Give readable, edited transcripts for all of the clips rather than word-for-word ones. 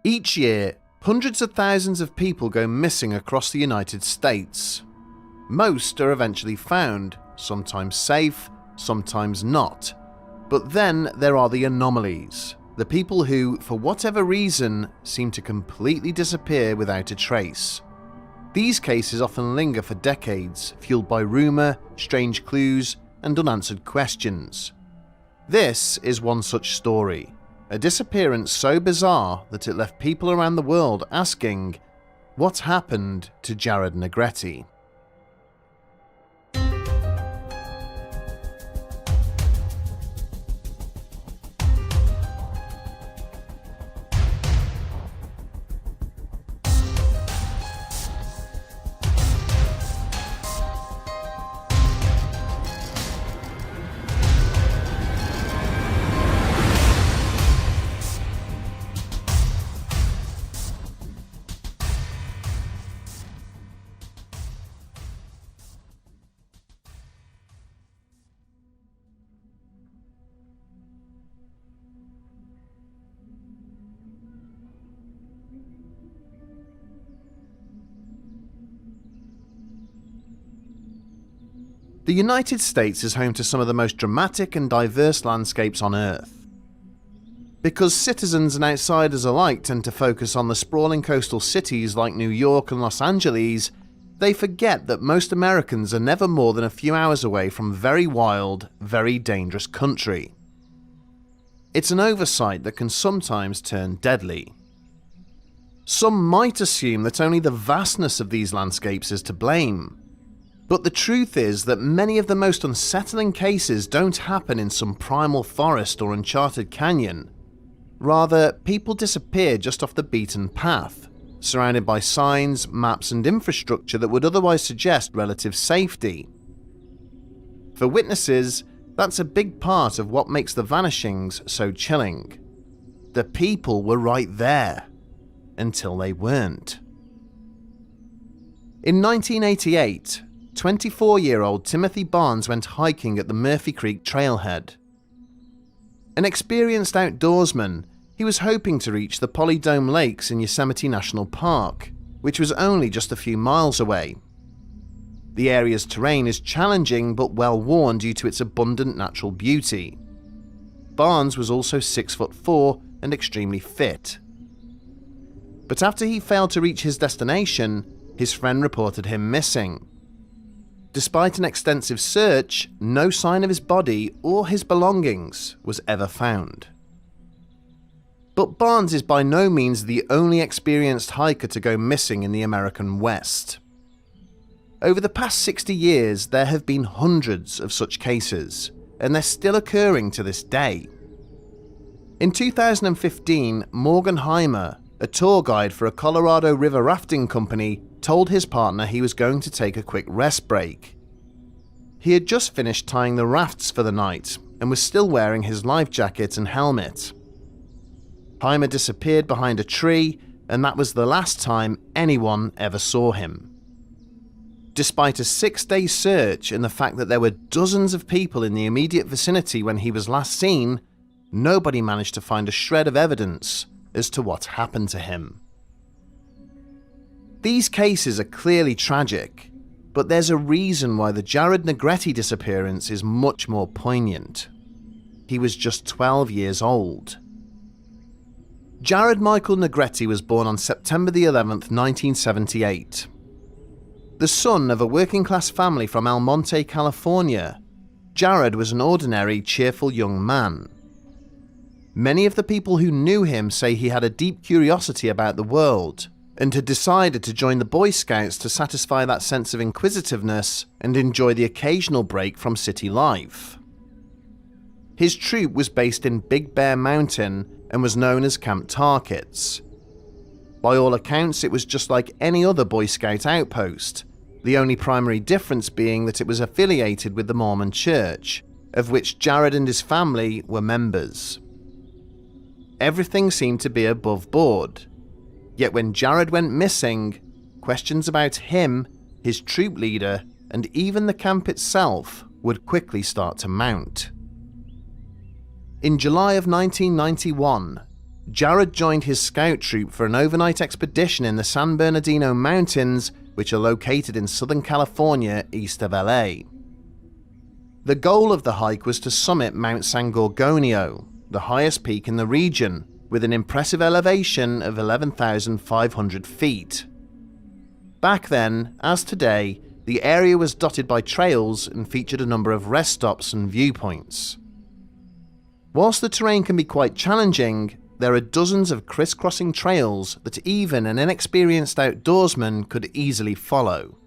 Each year, hundreds of thousands of people go missing across the United States. Most are eventually found, sometimes safe, sometimes not. But then there are the anomalies, the people who, for whatever reason, seem to completely disappear without a trace. These cases often linger for decades, fueled by rumour, strange clues, and unanswered questions. This is one such story, a disappearance so bizarre that it left people around the world asking, what happened to Jared Negrete? The United States is home to some of the most dramatic and diverse landscapes on Earth. Because citizens and outsiders alike tend to focus on the sprawling coastal cities like New York and Los Angeles, they forget that most Americans are never more than a few hours away from very wild, very dangerous country. It's an oversight that can sometimes turn deadly. Some might assume that only the vastness of these landscapes is to blame. But the truth is that many of the most unsettling cases don't happen in some primal forest or uncharted canyon. Rather, people disappear just off the beaten path, surrounded by signs, maps, and infrastructure that would otherwise suggest relative safety. For witnesses, that's a big part of what makes the Vanishings so chilling. The people were right there, until they weren't. In 1988, 24-year-old Timothy Barnes went hiking at the Murphy Creek trailhead. An experienced outdoorsman, he was hoping to reach the Polydome Lakes in Yosemite National Park, which was only just a few miles away. The area's terrain is challenging but well-worn due to its abundant natural beauty. Barnes was also 6'4" and extremely fit. But after he failed to reach his destination, his friend reported him missing. Despite an extensive search, no sign of his body or his belongings was ever found. But Barnes is by no means the only experienced hiker to go missing in the American West. Over the past 60 years, there have been hundreds of such cases, and they're still occurring to this day. In 2015, Morgan Heimer, a tour guide for a Colorado River rafting company, told his partner he was going to take a quick rest break. He had just finished tying the rafts for the night and was still wearing his life jacket and helmet. Heimer disappeared behind a tree, and that was the last time anyone ever saw him. Despite a 6-day search and the fact that there were dozens of people in the immediate vicinity when he was last seen, nobody managed to find a shred of evidence as to what happened to him. These cases are clearly tragic, but there's a reason why the Jared Negrete disappearance is much more poignant. He was just 12 years old. Jared Michael Negrete was born on September the 11th, 1978. The son of a working-class family from El Monte, California, Jared was an ordinary, cheerful young man. Many of the people who knew him say he had a deep curiosity about the world, and had decided to join the Boy Scouts to satisfy that sense of inquisitiveness and enjoy the occasional break from city life. His troop was based in Big Bear Mountain and was known as Camp Tarkets. By all accounts, it was just like any other Boy Scout outpost, the only primary difference being that it was affiliated with the Mormon Church, of which Jared and his family were members. Everything seemed to be above board. Yet when Jared went missing, questions about him, his troop leader, and even the camp itself would quickly start to mount. In July of 1991, Jared joined his scout troop for an overnight expedition in the San Bernardino Mountains, which are located in Southern California, east of LA. The goal of the hike was to summit Mount San Gorgonio, the highest peak in the region, with an impressive elevation of 11,500 feet. Back then, as today, the area was dotted by trails and featured a number of rest stops and viewpoints. Whilst the terrain can be quite challenging, there are dozens of crisscrossing trails that even an inexperienced outdoorsman could easily follow.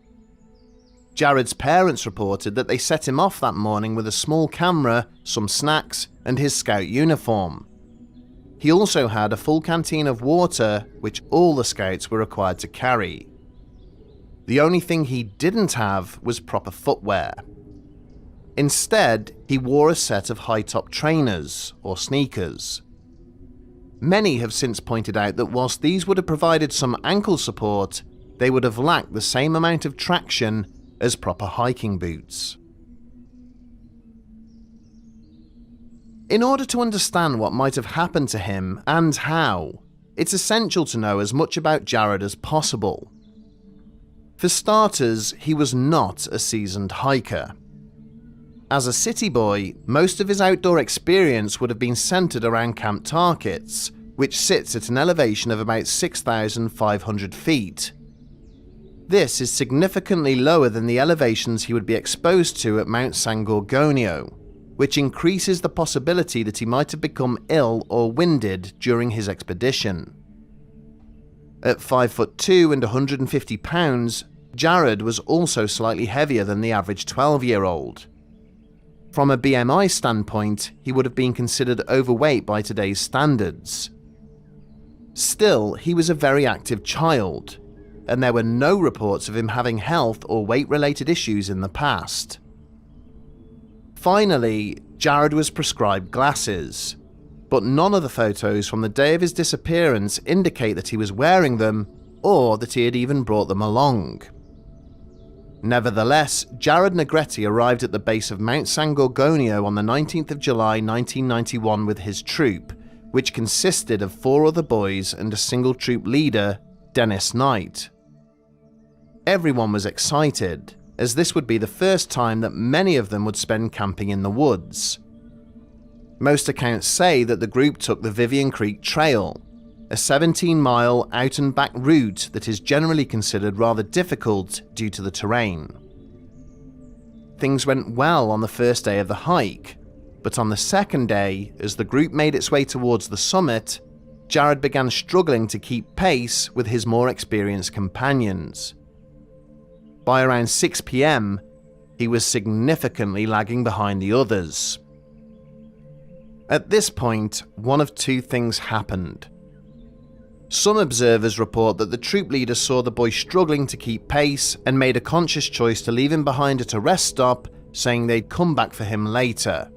Jared's parents reported that they set him off that morning with a small camera, some snacks, and his scout uniform. He also had a full canteen of water, which all the scouts were required to carry. The only thing he didn't have was proper footwear. Instead, he wore a set of high-top trainers, or sneakers. Many have since pointed out that whilst these would have provided some ankle support, they would have lacked the same amount of traction as proper hiking boots. In order to understand what might have happened to him and how, it's essential to know as much about Jared as possible. For starters, he was not a seasoned hiker. As a city boy, most of his outdoor experience would have been centered around Camp Tarkits, which sits at an elevation of about 6,500 feet. This is significantly lower than the elevations he would be exposed to at Mount San Gorgonio, which increases the possibility that he might have become ill or winded during his expedition. At 5'2" and 150 pounds, Jared was also slightly heavier than the average 12-year-old. From a BMI standpoint, he would have been considered overweight by today's standards. Still, he was a very active child, and there were no reports of him having health or weight-related issues in the past. Finally, Jared was prescribed glasses, but none of the photos from the day of his disappearance indicate that he was wearing them or that he had even brought them along. Nevertheless, Jared Negrete arrived at the base of Mount San Gorgonio on the 19th of July 1991 with his troop, which consisted of 4 other boys and a single troop leader, Dennis Knight. Everyone was excited, as this would be the first time that many of them would spend camping in the woods. Most accounts say that the group took the Vivian Creek Trail, a 17-mile out-and-back route that is generally considered rather difficult due to the terrain. Things went well on the first day of the hike, but on the second day, as the group made its way towards the summit, Jared began struggling to keep pace with his more experienced companions. By around 6 p.m, he was significantly lagging behind the others. At this point, one of two things happened. Some observers report that the troop leader saw the boy struggling to keep pace and made a conscious choice to leave him behind at a rest stop, saying they'd come back for him later.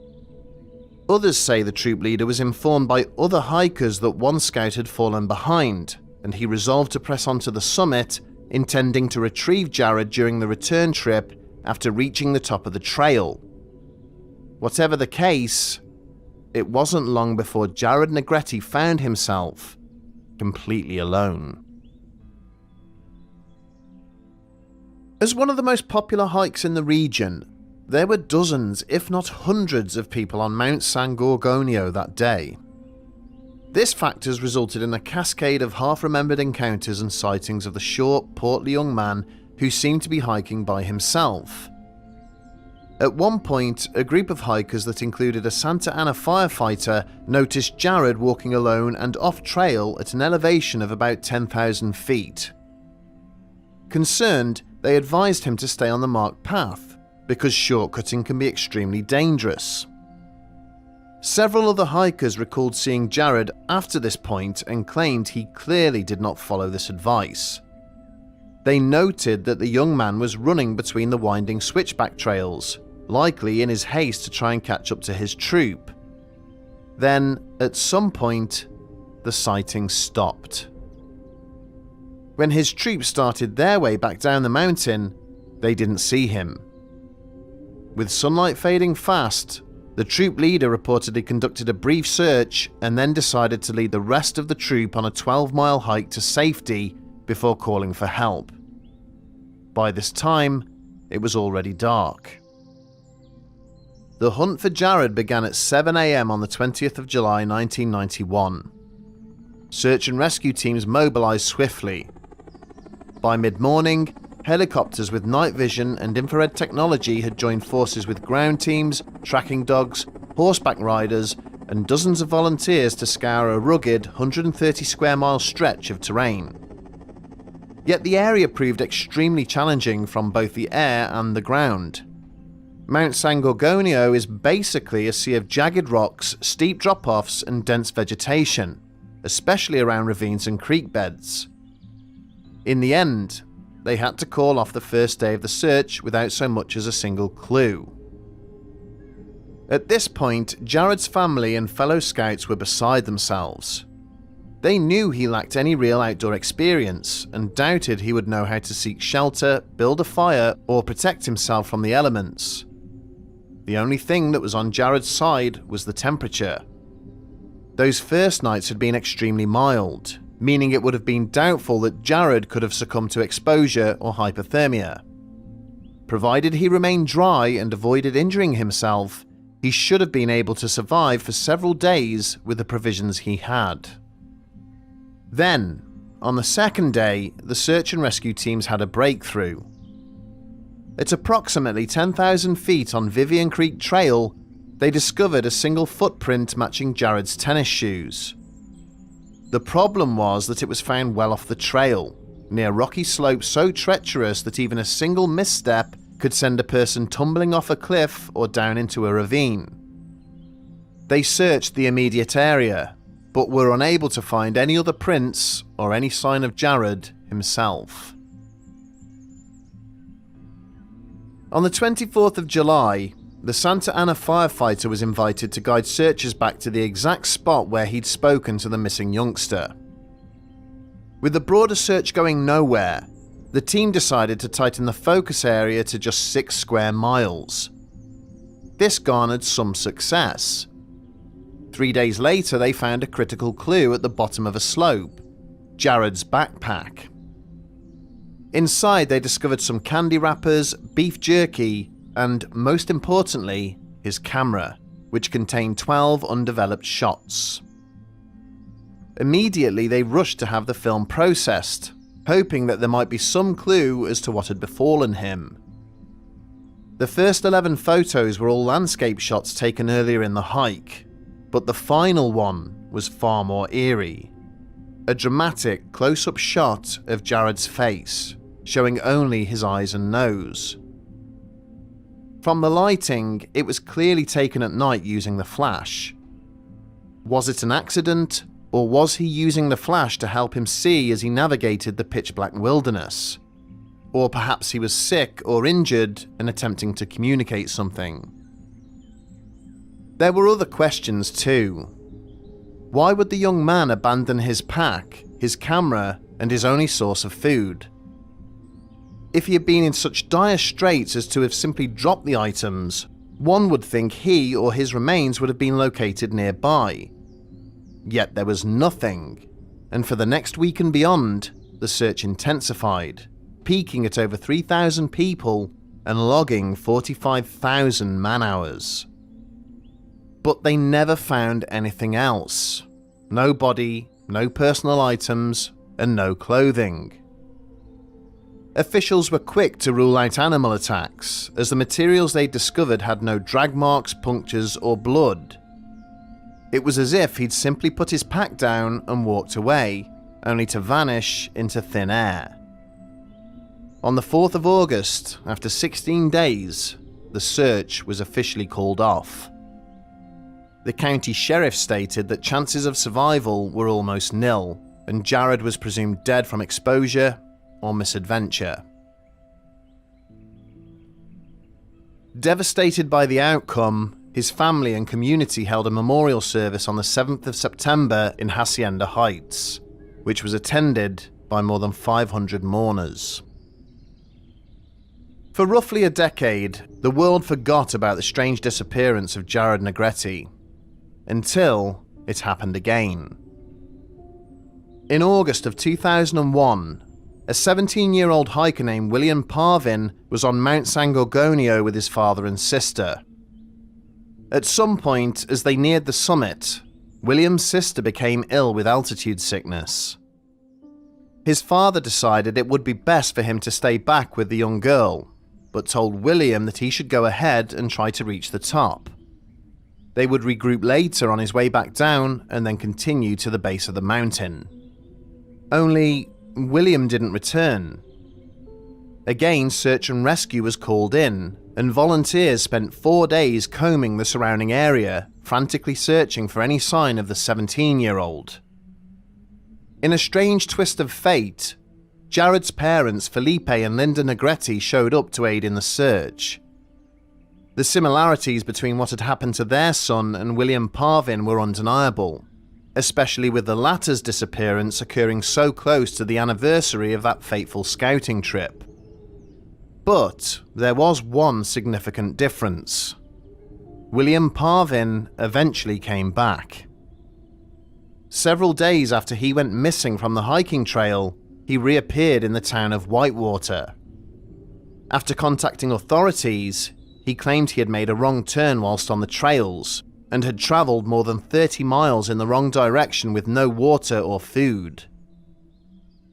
Others say the troop leader was informed by other hikers that one scout had fallen behind, and he resolved to press on to the summit, intending to retrieve Jared during the return trip after reaching the top of the trail. Whatever the case, it wasn't long before Jared Negrete found himself completely alone. As one of the most popular hikes in the region, there were dozens, if not hundreds, of people on Mount San Gorgonio that day. This fact has resulted in a cascade of half-remembered encounters and sightings of the short, portly young man who seemed to be hiking by himself. At one point, a group of hikers that included a Santa Ana firefighter noticed Jared walking alone and off-trail at an elevation of about 10,000 feet. Concerned, they advised him to stay on the marked path, because shortcutting can be extremely dangerous. Several other hikers recalled seeing Jared after this point and claimed he clearly did not follow this advice. They noted that the young man was running between the winding switchback trails, likely in his haste to try and catch up to his troop. Then, at some point, the sighting stopped. When his troop started their way back down the mountain, they didn't see him. With sunlight fading fast, The troop leader reportedly conducted a brief search and then decided to lead the rest of the troop on a 12-mile hike to safety before calling for help. By this time, it was already dark. The hunt for Jared began at 7 a.m. on the 20th of July 1991. Search and rescue teams mobilized swiftly. By mid-morning, helicopters with night vision and infrared technology had joined forces with ground teams, tracking dogs, horseback riders, and dozens of volunteers to scour a rugged 130 square mile stretch of terrain. Yet the area proved extremely challenging from both the air and the ground. Mount San Gorgonio is basically a sea of jagged rocks, steep drop-offs, and dense vegetation, especially around ravines and creek beds. In the end, they had to call off the first day of the search without so much as a single clue. At this point, Jared's family and fellow scouts were beside themselves. They knew he lacked any real outdoor experience and doubted he would know how to seek shelter, build a fire, or protect himself from the elements. The only thing that was on Jared's side was the temperature. Those first nights had been extremely mild, meaning it would have been doubtful that Jared could have succumbed to exposure or hypothermia. Provided he remained dry and avoided injuring himself, he should have been able to survive for several days with the provisions he had. Then, on the second day, the search and rescue teams had a breakthrough. At approximately 10,000 feet on Vivian Creek Trail, they discovered a single footprint matching Jared's tennis shoes. The problem was that it was found well off the trail, near rocky slopes so treacherous that even a single misstep could send a person tumbling off a cliff or down into a ravine. They searched the immediate area, but were unable to find any other prints or any sign of Jared himself. On the 24th of July, the Santa Ana firefighter was invited to guide searchers back to the exact spot where he'd spoken to the missing youngster. With the broader search going nowhere, the team decided to tighten the focus area to just 6 square miles. This garnered some success. 3 days later, they found a critical clue at the bottom of a slope: Jared's backpack. Inside, they discovered some candy wrappers, beef jerky, and, most importantly, his camera, which contained 12 undeveloped shots. Immediately, they rushed to have the film processed, hoping that there might be some clue as to what had befallen him. The first 11 photos were all landscape shots taken earlier in the hike, but the final one was far more eerie. A dramatic close-up shot of Jared's face, showing only his eyes and nose. From the lighting, it was clearly taken at night using the flash. Was it an accident, or was he using the flash to help him see as he navigated the pitch-black wilderness? Or perhaps he was sick or injured and attempting to communicate something. There were other questions too. Why would the young man abandon his pack, his camera, and his only source of food? If he had been in such dire straits as to have simply dropped the items, one would think he or his remains would have been located nearby. Yet there was nothing, and for the next week and beyond, the search intensified, peaking at over 3,000 people and logging 45,000 man-hours. But they never found anything else. No body, no personal items, and no clothing. Officials were quick to rule out animal attacks, as the materials they discovered had no drag marks, punctures, or blood. It was as if he'd simply put his pack down and walked away, only to vanish into thin air. On the 4th of August, after 16 days, the search was officially called off. The county sheriff stated that chances of survival were almost nil, and Jared was presumed dead from exposure or misadventure. Devastated by the outcome, his family and community held a memorial service on the 7th of September in Hacienda Heights, which was attended by more than 500 mourners. For roughly a decade, the world forgot about the strange disappearance of Jared Negrete, until it happened again. In August of 2001, a 17-year-old hiker named William Parvin was on Mount San Gorgonio with his father and sister. At some point, as they neared the summit, William's sister became ill with altitude sickness. His father decided it would be best for him to stay back with the young girl, but told William that he should go ahead and try to reach the top. They would regroup later on his way back down and then continue to the base of the mountain. Only, William didn't return. Again, search and rescue was called in, and volunteers spent 4 days combing the surrounding area, frantically searching for any sign of the 17-year-old. In a strange twist of fate, Jared's parents, Felipe and Linda Negrete, showed up to aid in the search. The similarities between what had happened to their son and William Parvin were undeniable, especially with the latter's disappearance occurring so close to the anniversary of that fateful scouting trip. But there was one significant difference. William Parvin eventually came back. Several days after he went missing from the hiking trail, he reappeared in the town of Whitewater. After contacting authorities, he claimed he had made a wrong turn whilst on the trails and had travelled more than 30 miles in the wrong direction with no water or food.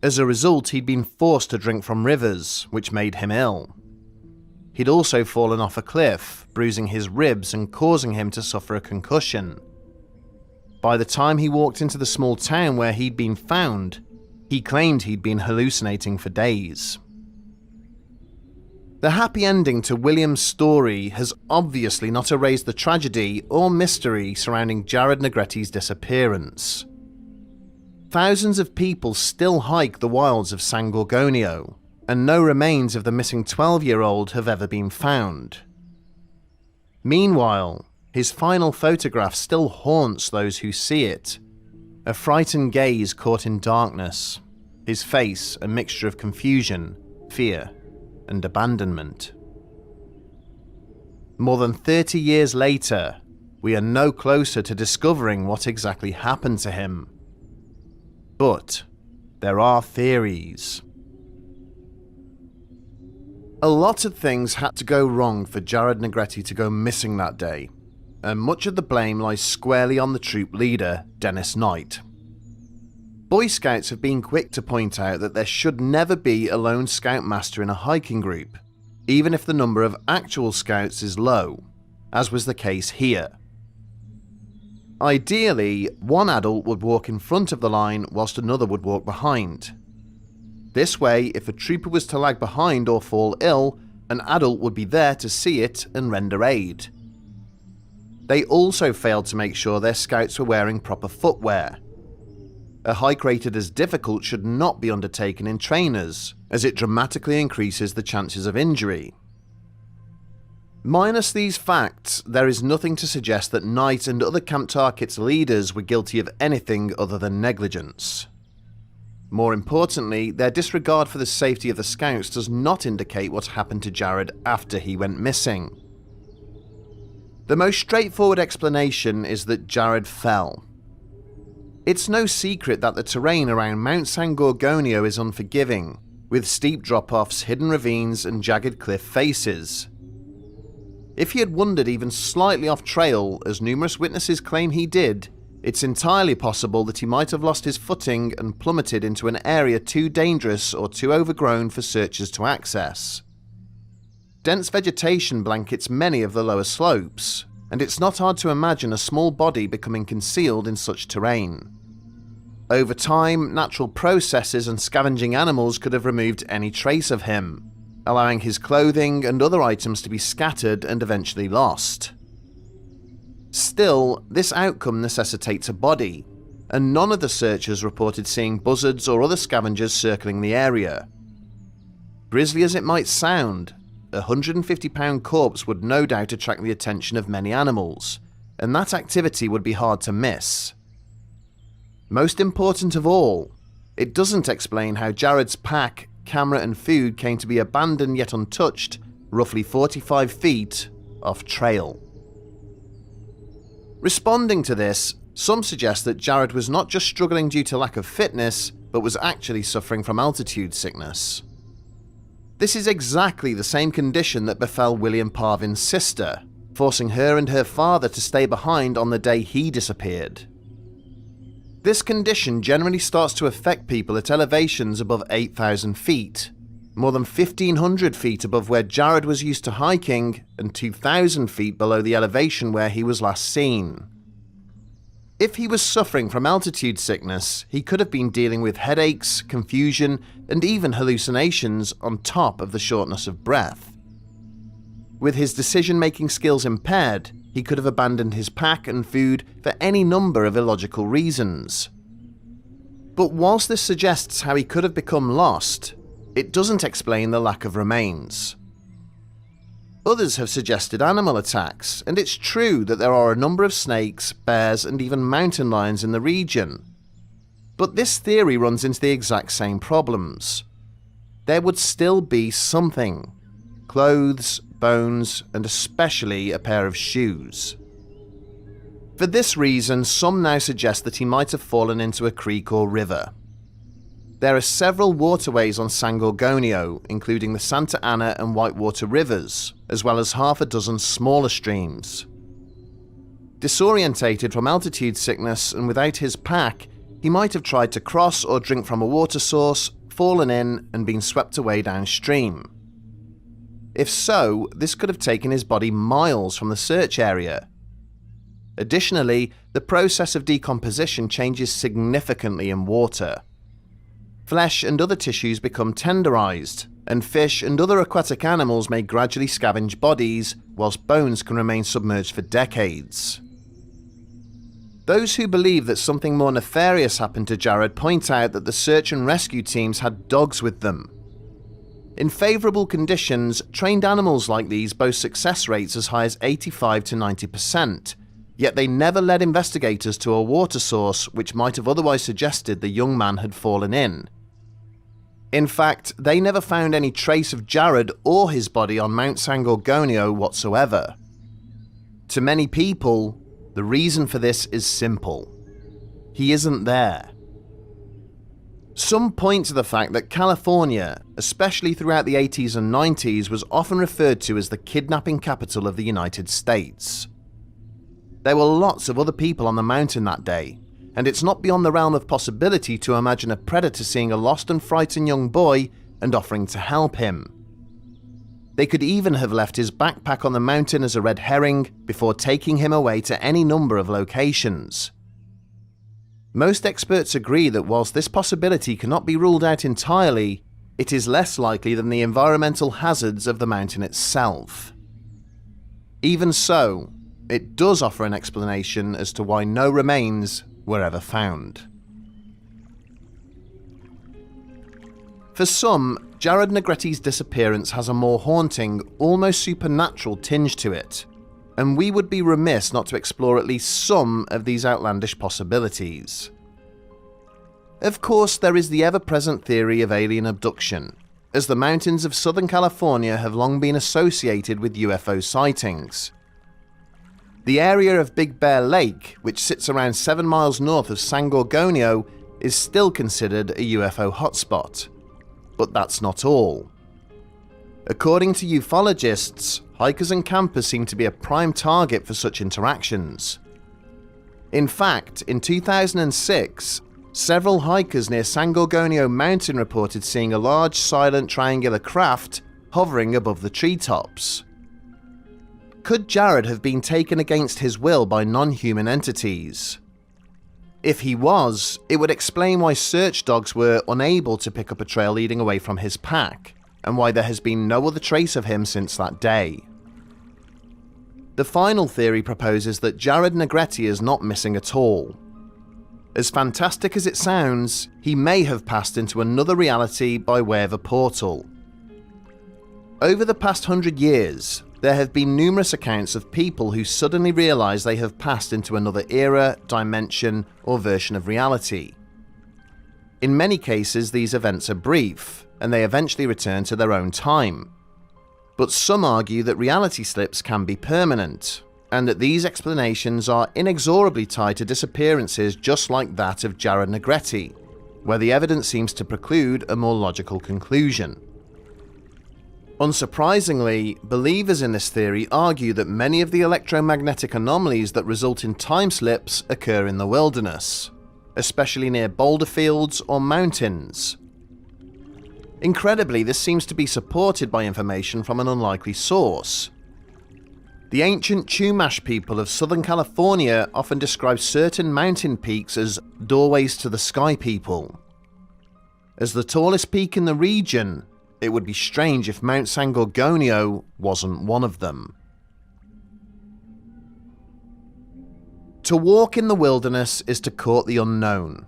As a result, he'd been forced to drink from rivers, which made him ill. He'd also fallen off a cliff, bruising his ribs and causing him to suffer a concussion. By the time he walked into the small town where he'd been found, he claimed he'd been hallucinating for days. The happy ending to William's story has obviously not erased the tragedy or mystery surrounding Jared Negrete's disappearance. Thousands of people still hike the wilds of San Gorgonio, and no remains of the missing 12-year-old have ever been found. Meanwhile, his final photograph still haunts those who see it, a frightened gaze caught in darkness, his face a mixture of confusion, fear, and abandonment. More than 30 years later, we are no closer to discovering what exactly happened to him. But there are theories. A lot of things had to go wrong for Jared Negrete to go missing that day, and much of the blame lies squarely on the troop leader, Dennis Knight. Boy Scouts have been quick to point out that there should never be a lone scoutmaster in a hiking group, even if the number of actual scouts is low, as was the case here. Ideally, one adult would walk in front of the line whilst another would walk behind. This way, if a trooper was to lag behind or fall ill, an adult would be there to see it and render aid. They also failed to make sure their scouts were wearing proper footwear. A hike rated as difficult should not be undertaken in trainers, as it dramatically increases the chances of injury. Minus these facts, there is nothing to suggest that Knight and other Camp Tarkit's leaders were guilty of anything other than negligence. More importantly, their disregard for the safety of the scouts does not indicate what happened to Jared after he went missing. The most straightforward explanation is that Jared fell. It's no secret that the terrain around Mount San Gorgonio is unforgiving, with steep drop-offs, hidden ravines, and jagged cliff faces. If he had wandered even slightly off trail, as numerous witnesses claim he did, it's entirely possible that he might have lost his footing and plummeted into an area too dangerous or too overgrown for searchers to access. Dense vegetation blankets many of the lower slopes, and it's not hard to imagine a small body becoming concealed in such terrain. Over time, natural processes and scavenging animals could have removed any trace of him, allowing his clothing and other items to be scattered and eventually lost. Still, this outcome necessitates a body, and none of the searchers reported seeing buzzards or other scavengers circling the area. Grisly as it might sound, a 150-pound corpse would no doubt attract the attention of many animals, and that activity would be hard to miss. Most important of all, it doesn't explain how Jared's pack, camera and food came to be abandoned yet untouched roughly 45 feet off trail. Responding to this, some suggest that Jared was not just struggling due to lack of fitness, but was actually suffering from altitude sickness. This is exactly the same condition that befell William Parvin's sister, forcing her and her father to stay behind on the day he disappeared. This condition generally starts to affect people at elevations above 8,000 feet, more than 1,500 feet above where Jared was used to hiking and 2,000 feet below the elevation where he was last seen. If he was suffering from altitude sickness, he could have been dealing with headaches, confusion, and even hallucinations on top of the shortness of breath. With his decision-making skills impaired, he could have abandoned his pack and food for any number of illogical reasons. But whilst this suggests how he could have become lost, it doesn't explain the lack of remains. Others have suggested animal attacks, and it's true that there are a number of snakes, bears, and even mountain lions in the region. But this theory runs into the exact same problems. There would still be something: clothes, bones, and especially a pair of shoes. For this reason, some now suggest that he might have fallen into a creek or river. There are several waterways on San Gorgonio, including the Santa Ana and Whitewater rivers, as well as half a dozen smaller streams. Disorientated from altitude sickness and without his pack, he might have tried to cross or drink from a water source, fallen in, and been swept away downstream. If so, this could have taken his body miles from the search area. Additionally, the process of decomposition changes significantly in water. Flesh and other tissues become tenderized, and fish and other aquatic animals may gradually scavenge bodies, whilst bones can remain submerged for decades. Those who believe that something more nefarious happened to Jared point out that the search and rescue teams had dogs with them. In favourable conditions, trained animals like these boast success rates as high as 85 to 90%, yet they never led investigators to a water source which might have otherwise suggested the young man had fallen in. In fact, they never found any trace of Jared or his body on Mount San Gorgonio whatsoever. To many people, the reason for this is simple: he isn't there. Some point to the fact that California, especially throughout the 80s and 90s, was often referred to as the kidnapping capital of the United States. There were lots of other people on the mountain that day, and it's not beyond the realm of possibility to imagine a predator seeing a lost and frightened young boy and offering to help him. They could even have left his backpack on the mountain as a red herring before taking him away to any number of locations. Most experts agree that whilst this possibility cannot be ruled out entirely, it is less likely than the environmental hazards of the mountain itself. Even so, it does offer an explanation as to why no remains were ever found. For some, Jared Negrete's disappearance has a more haunting, almost supernatural tinge to it, and we would be remiss not to explore at least some of these outlandish possibilities. Of course, there is the ever-present theory of alien abduction, as the mountains of Southern California have long been associated with UFO sightings. The area of Big Bear Lake, which sits around 7 miles north of San Gorgonio, is still considered a UFO hotspot. But that's not all. According to ufologists, hikers and campers seem to be a prime target for such interactions. In fact, in 2006, several hikers near San Gorgonio Mountain reported seeing a large, silent, triangular craft hovering above the treetops. Could Jared have been taken against his will by non-human entities? If he was, it would explain why search dogs were unable to pick up a trail leading away from his pack, and why there has been no other trace of him since that day. The final theory proposes that Jared Negrete is not missing at all. As fantastic as it sounds, he may have passed into another reality by way of a portal. Over the past 100 years, there have been numerous accounts of people who suddenly realise they have passed into another era, dimension, or version of reality. In many cases, these events are brief, and they eventually return to their own time. But some argue that reality slips can be permanent, and that these explanations are inexorably tied to disappearances just like that of Jared Negrete, where the evidence seems to preclude a more logical conclusion. Unsurprisingly, believers in this theory argue that many of the electromagnetic anomalies that result in time slips occur in the wilderness, especially near boulder fields or mountains. Incredibly, this seems to be supported by information from an unlikely source. The ancient Chumash people of Southern California often describe certain mountain peaks as doorways to the sky people. As the tallest peak in the region, it would be strange if Mount San Gorgonio wasn't one of them. To walk in the wilderness is to court the unknown.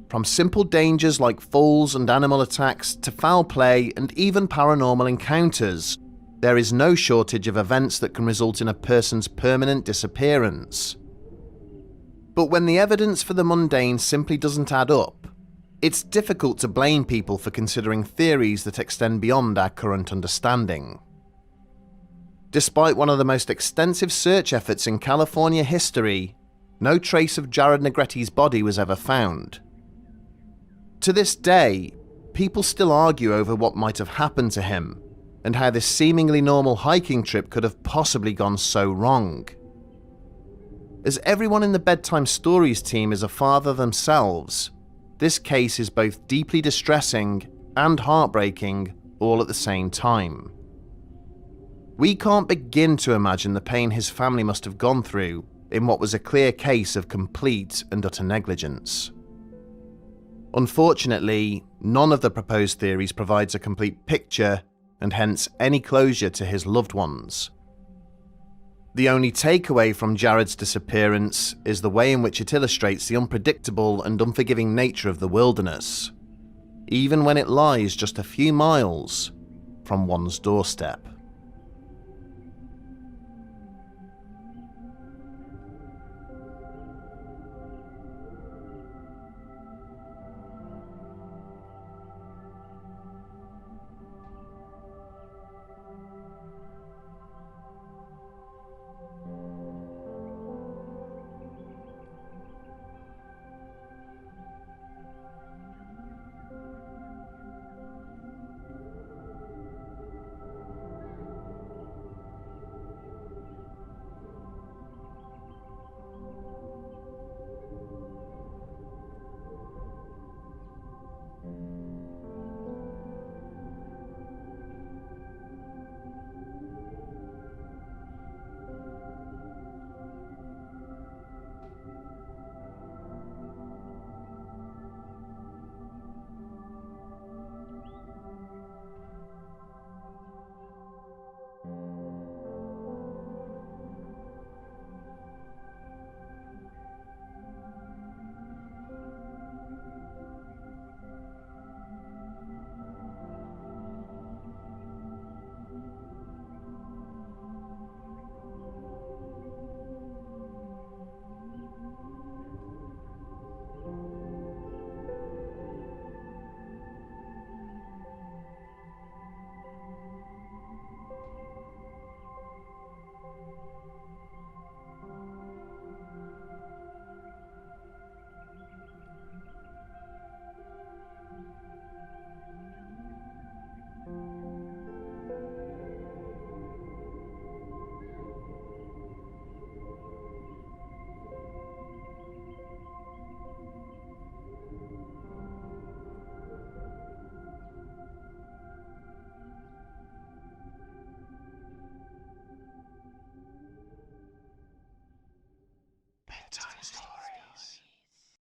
From simple dangers like falls and animal attacks to foul play and even paranormal encounters, there is no shortage of events that can result in a person's permanent disappearance. But when the evidence for the mundane simply doesn't add up, it's difficult to blame people for considering theories that extend beyond our current understanding. Despite one of the most extensive search efforts in California history, no trace of Jared Negrete's body was ever found. To this day, people still argue over what might have happened to him, and how this seemingly normal hiking trip could have possibly gone so wrong. As everyone in the Bedtime Stories team is a father themselves, this case is both deeply distressing and heartbreaking all at the same time. We can't begin to imagine the pain his family must have gone through in what was a clear case of complete and utter negligence. Unfortunately, none of the proposed theories provides a complete picture and hence any closure to his loved ones. The only takeaway from Jared's disappearance is the way in which it illustrates the unpredictable and unforgiving nature of the wilderness, even when it lies just a few miles from one's doorstep.